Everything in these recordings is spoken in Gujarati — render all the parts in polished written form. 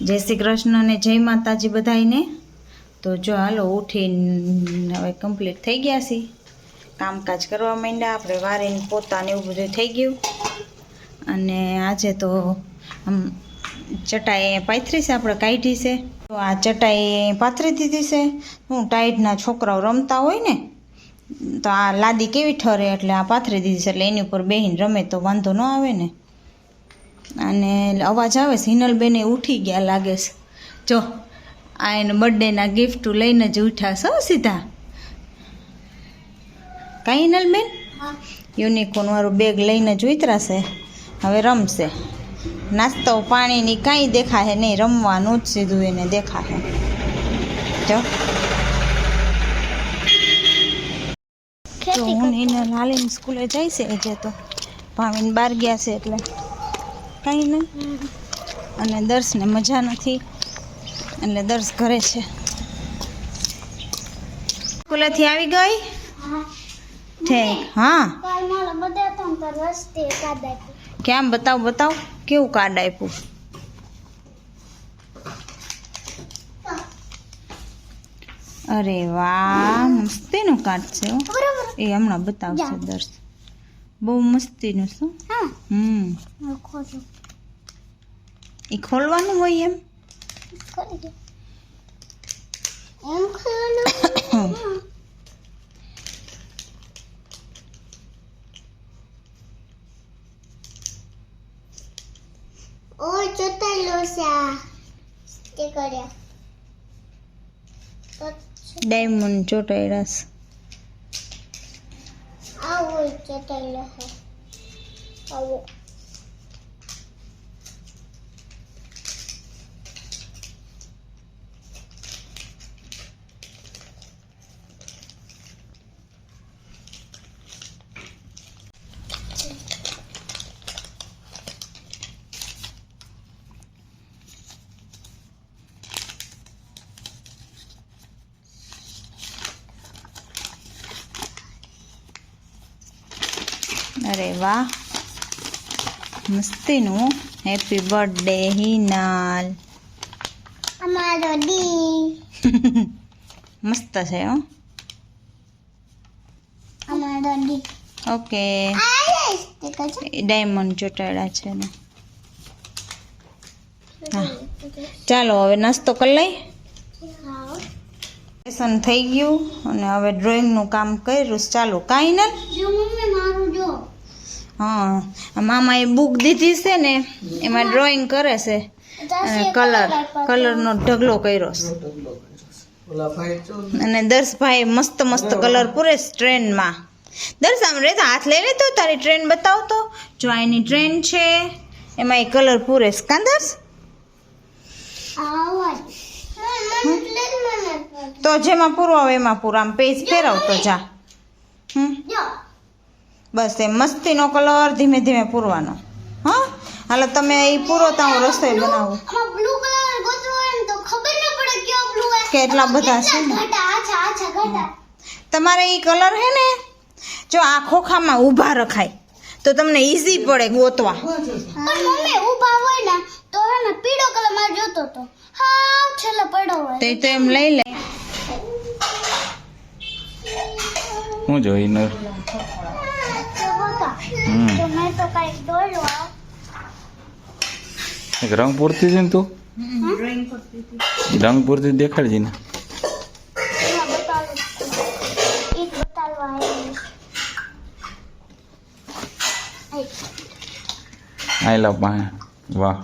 જય શ્રી કૃષ્ણ ને જય માતાજી બધાઈને. તો જો હાલો ઉઠીને હવે કમ્પ્લીટ થઈ ગયા છીએ, કામકાજ કરવા માંડ્યા આપણે. વારીને પોતાને એવું બધું થઈ ગયું. અને આજે તો આમ ચટાઈ પાથરી છે, આપણે કાઢી છે. તો આ ચટાઈ પાથરી દીધી છે. હું ટાઈટના છોકરાઓ રમતા હોય ને તો આ લાદી કેવી ઠરે એટલે આ પાથરી દીધી છે, એટલે એની ઉપર બેહીને રમે તો વાંધો ન આવે ને. અને અવાજ આવે છે, હિનલબેન ઉઠી ગયા લાગે છે. જો આ એને બર્થડેના ગિફ્ટ લઈને જ ઉઠ્યા છો સીધા. કાંઈ હિનલબેન યુનિકોર્ન વાળું બેગ લઈને જ ઉતરાશે. હવે રમશે. નાસ્તો પાણીની કાંઈ દેખાશે નહીં, રમવાનું જ સીધું એને દેખાશે. જો તો હું એને લાલીને સ્કૂલે જાય છે જે, તો ભાવીને બહાર ગયા છે એટલે કાંઈ નહીં. અને દર્શને મજા નથી એટલે દર્શ ઘરે છે. સ્કૂલેથી આવી ગઈ? ઠીક. હા કેમ બતાવ કેવું કાર્ડ આપ્યું? અરે વાહ, મસ્તીનું કાર્ડ છે. એ હમણાં બતાવશે દર્શ. બહુ મસ્તીનું શું? એ ખોલવાનું હોય એમ? ડાયમંડ ચોટાડ્યા છે. અરે વાહ, મસ્તીનું. Happy birthday હિનાલ. અમારો ડી મસ્ત છે હો. અમારો ડી. ઓકે, ડાયમંડ ચોટાડ્યા છે ને. હા ચાલો હવે નાસ્તો કરી લઈ. લેસન થઈ ગયું અને હવે ડ્રોઈંગનું કામ કર્યું. ચાલો કાંઈ ને. હા, મામાએ બુક દીધી છે ને, એમાં ડ્રોઈંગ કરે છે. અને કલરનો ઢગલો કર્યો છે. અને દર્શભાઈ મસ્ત કલર પૂરે ટ્રેનમાં. દર્શ આમ રે, હાથ લઈ લે તો તારી ટ્રેન બતાવતો. જો એની ટ્રેન છે, એમાં એ કલર પૂરે છે. કાં દર્શ? તો જેમાં પૂરો આવે એમાં પૂરો. આમ પેજ ફેરવતો જા. બસ એ મસ્તીનો કલર ધીમે ધીમે પૂરવાનો. હા હાલો, તમે એ પૂરો તો હું રસોઈ બનાવું. કેટલા બધા છે ને. તમારે એ કલર હે ને, જો આ ખોખામાં ઊભા રખાય તો તમને ઈઝી પડે ગોતવા. તો એમ લઈ લે. હું જોઈને એક રંગ પૂરતી છે ને, તું રંગ પૂરતી દેખાડજે ને. આઈ લવ પાસે. વાહ,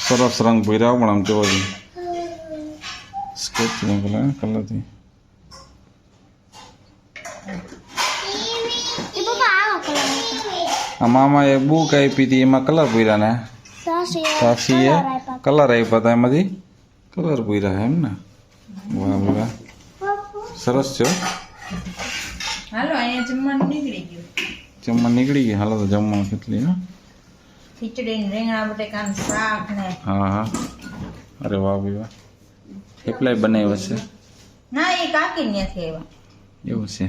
સરસ રંગ ભર્યા પણ આમ કેવો છે સ્કેચ કલરથી. મામા એ બુક આપી હતી, એમાં કલર પૂર્યા ને. સાસીએ કલર આપ્યા હતા, એમાંથી કલર પૂર્યા એમ ને. વાહ વાહ, સરસ છે. હાલો અહીંયા જમવાનું નીકળી ગયું. જમવા નીકળી ગયું. હાલો તો જમવા કેટલી. હા, ખીચડી ને રીંગણા બટેકાનું શાક ને. હા. અરે વાહ ભાઈ વાહ. થેપલા બનાવ્યા છે. ના, એ કાકી ત્યાંથી આવ્યા. એવું છે.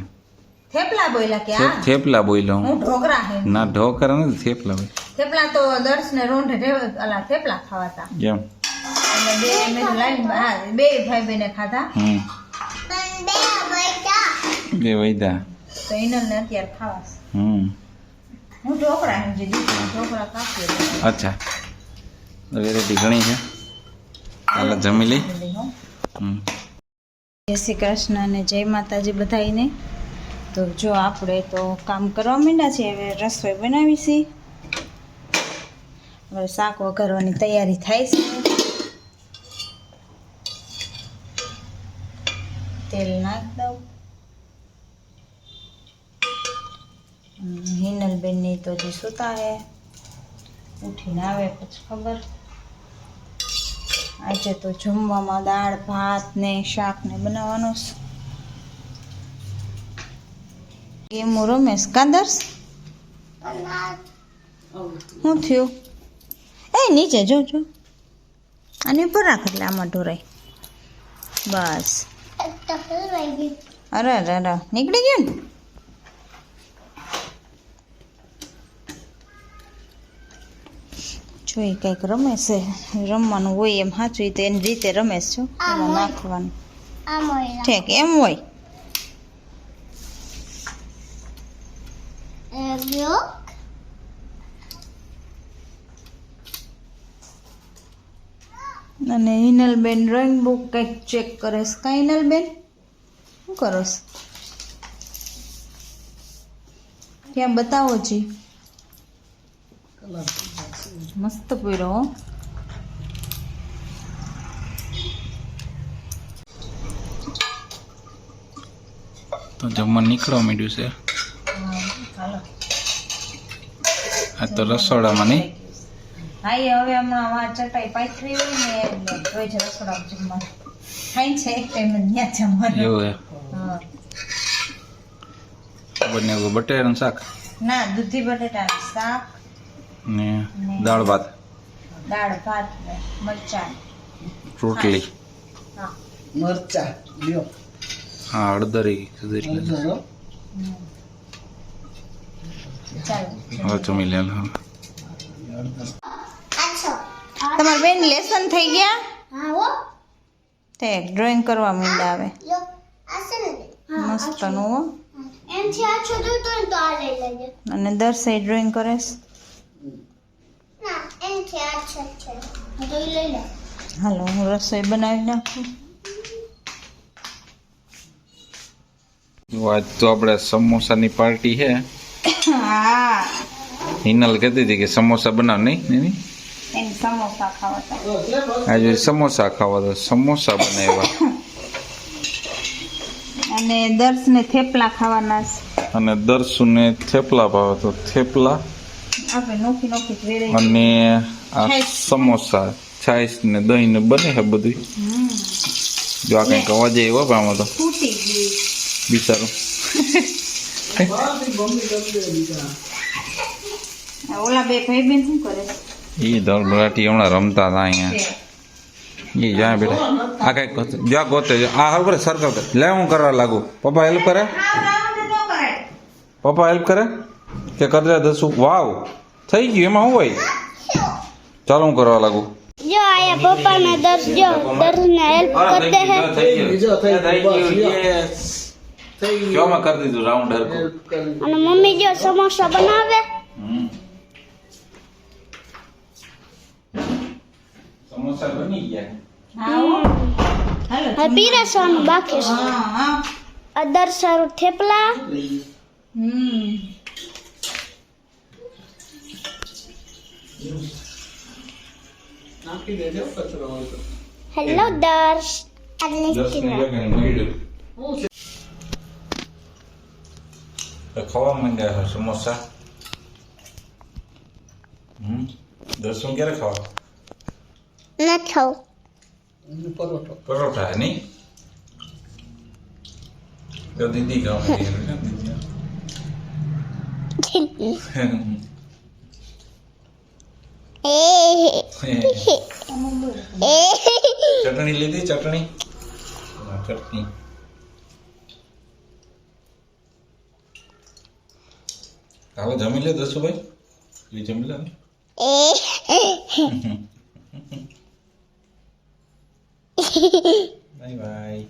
થેપલા બોલ્યા કે આ થેપલા બોલ્યો હું ઢોકરા હે ના ઢોકરા નથી થેપલા હોય. થેપલા તો દર્શ ને રોંઢે અલા થેપલા ખાવાતા એમ અને બે મેં લાઈન હા બે ભાઈ બહેને ખાધા. બે વૈદા તો હિનલને અત્યારે ખાવા છે. હું ઢોકળા સમજી દીધી ઢોકળા કાપી અચ્છા વેરાયટી ઘણી છે હાલ જમી લઈ. જય શ્રી કૃષ્ણ અને જય માતાજી બધાઈને. તો જો આપણે તો કામ કરવા માંડ્યા છીએ. હવે રસોઈ બનાવી છે. હવે શાક વઘારવાની તૈયારી થાય છે. તેલ નાખ દઉં. હિનલબેનની તો જે સૂતા હે ઉઠીને આવે પછી ખબર. આજે તો જમવામાં દાળ ભાત ને શાક ને બનાવવાનું છે. ગેમો રમેશ કાદર્સ શું થયું? એ નીચે જો આની ઉપર રાખ એટલે આમાં ઢોરાય બસ. અરે અરે અરે નીકળી ગયું ને. જોઈ કંઈક રમે છે. રમવાનું હોય એમ સાચું તો એની રીતે રમે છો. એમાં નાખવાનું ઠીક એમ હોય. અને હિનલબેન ડ્રોઈંગ બુક કંઈક ચેક કરે છે. કાં હિનલબેન શું કરો છો? ક્યાં બતાવો જી. મસ્ત પૂરો. તો જમવા નીકળવા માંડ્યું છે. આ તો રસોડામાં નહીં. હા એ હવે હમણાં વા ચટાઈ પાથરી હોય ને એટલે રોજ રસોડામાં જમવાનું થાય છે. એક ટાઈમ ત્યાં જમવાનું. એવું હે હા બંને બટેટાનું શાક ના દૂધી બટેટાનું શાક ને દાળ ભાત દાળ ભાત ને મરચાં રોટલી. હા મરચા લ્યો હા હળદરી સુધરી ચાલો. હવે જમી લે. તમારા બેન લેસન થઈ ગયા તે ડ્રોઈંગ કરવા માંડ્યા આવે મસ્ત નું હો. અને દર્શે ડ્રોઈંગ કરે છે. હાલો હું રસોઈ બનાવી નાખું. આજ તો આપણે સમોસાની પાર્ટી છે. હા હિનલ કહેતી હતી કે સમોસા બનાવ નહીં નહીં એને સમોસા ખાવા હતા. આજે સમોસા ખાવા તો સમોસા બનાવ્યા અને દર્શને થેપલા ખાવાના છે. અને દર્શુને થેપલા ભાવે તો થેપલા આપણે નોખી નોખી વેરાયટી. અને આ સમોસા છાશ ને દહીં ને બને છે બધું. જો આ કંઈક અવાજે એવો પણ આમાં તો ફૂટી ગઈ બિચારું. ઓલા બે ભાઈ બેન શું કરે એ દળ બરાટી હમણાં રમતા હતા અહીંયા. છે? એ જાય બેટા આ કંઈક જ્યાં ગોતે આ હર સર્કલ કર લે હું કરવા લાગુ. પપ્પા હેલ્પ કરે પપ્પા હેલ્પ કરે કે કરે દસું. વાવ થઈ ગયું એમાં શું હોય. ચાલો હું કરવા લાગુ. જો આયા પપ્પા ને દર્શ જો દર્શ ને હેલ્પ કરતે હે. બીજો થઈ ગયો જો મેં કરી દીધું રાઉન્ડ હરકો. અને મમ્મી જો સમોસા બનાવે. સમોસા બની ગયા. હા હાલો હવે પીરસવાનું બાકી છે. હા હા અદર સારું થેપલા. નાખી દેજો કચરો હોય તો. હેલો દર્શ. ખાવા માંડ્યા છે સમોસા. દર્શન ક્યારે ખાવા? ન ખાવ. પરોઠો પરોઠા નહીં તો દીદી ખાવા ચટણી લીધી ચટણી ચટણી હાલો જમી લે દસુભાઈ જમી લે. Bye bye.